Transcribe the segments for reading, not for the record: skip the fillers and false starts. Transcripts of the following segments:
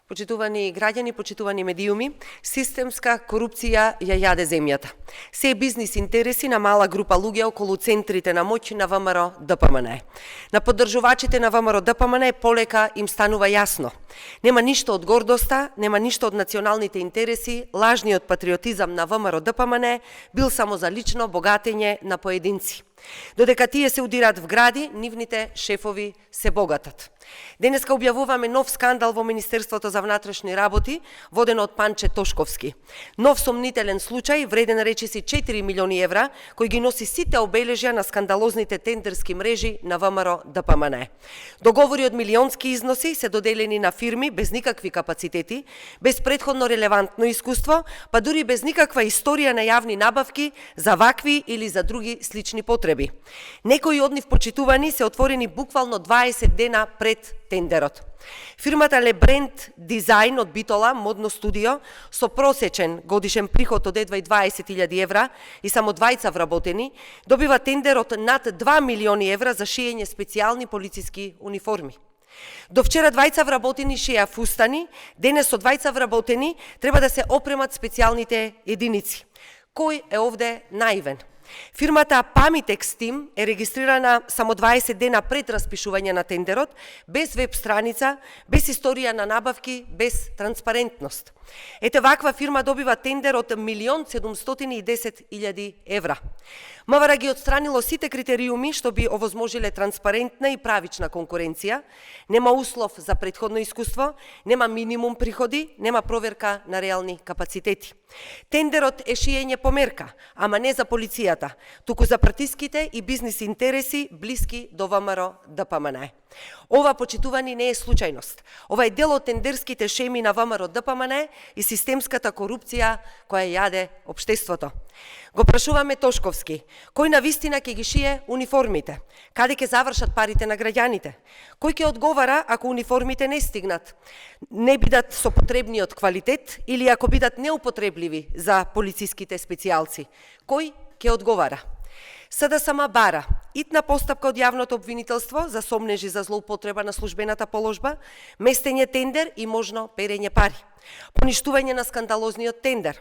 Почитувани граѓани, почитувани медиуми, системска корупција ја јаде земјата. Се бизнис интереси на мала група луѓе околу центрите на моќ на ВМРО ДПМН. На поддржувачите на ВМРО ДПМН полека им станува јасно. Нема ништо од гордоста, нема ништо од националните интереси, лажниот патриотизам на ВМРО ДПМН бил само за лично богатење на поединци. Додека тие се удираат в гради, нивните шефови се богатат. Денеска објавуваме нов скандал во Министерството за внатрешни работи, водено од Панче Тошковски. Нов сомнителен случај, вреден речиси 4 милиони евра, кој ги носи сите обележја на скандалозните тендерски мрежи на ВМРО ДПМН. Договори од милионски износи се доделени на фирми без никакви капацитети, без претходно релевантно искуство, па дури без никаква историја на јавни набавки за вакви или за други слични потреби. Некои од нив почитувани се отворени буквално 20 дена пред тендерот. Фирмата Лебренд Дизајн од Битола, модно студио, со просечен годишен приход од едва 20.000 евра и само двајца вработени, добива тендерот над 2 милиони евра за шиење специјални полициски униформи. До вчера двајца вработени шија фустани, денес со двајца вработени треба да се опремат специјалните единици. Кој е овде наивен? Фирмата Памитекс Тим е регистрирана само 20 дена пред распишување на тендерот, без веб страница, без историја на набавки, без транспарентност. Ете ваква фирма добива тендер од 1.710.000 евра. МВР ги отстранило сите критериуми што би овозможиле транспарентна и правична конкуренција, нема услов за претходно искуство, нема минимум приходи, нема проверка на реални капацитети. Тендерот е шиење по мерка, ама не за полицијата, туку за партиските и бизнис интереси блиски до ВМРО ДПМН. Ова, почитувани, не е случајност. Ова е дел од тендерските шеми на ВМРО ДПМН и системската корупција која јаде општеството. Го прашуваме Тошковски, кој на вистина ќе ги шие униформите? Каде ќе завршат парите на граѓаните? Кој ќе одговара ако униформите не стигнат, не бидат со потребниот квалитет или ако бидат неупотребливи за полициските специјалци? Кој ќе одговара? СДСМ бара итна постапка од јавното обвинителство за сомнежи за злоупотреба на службената положба, местење тендер и можно перење пари, поништување на скандалозниот тендер,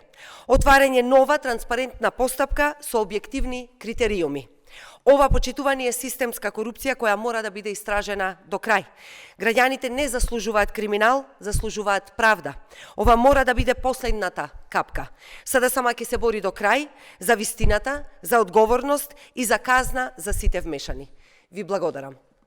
отварање нова транспарентна постапка со објективни критериуми. Ова, почитувани, е системска корупција која мора да биде истражена до крај. Граѓаните не заслужуваат криминал, заслужуваат правда. Ова мора да биде последната капка. СДСМ ќе се бори до крај за вистината, за одговорност и за казна за сите вмешани. Ви благодарам.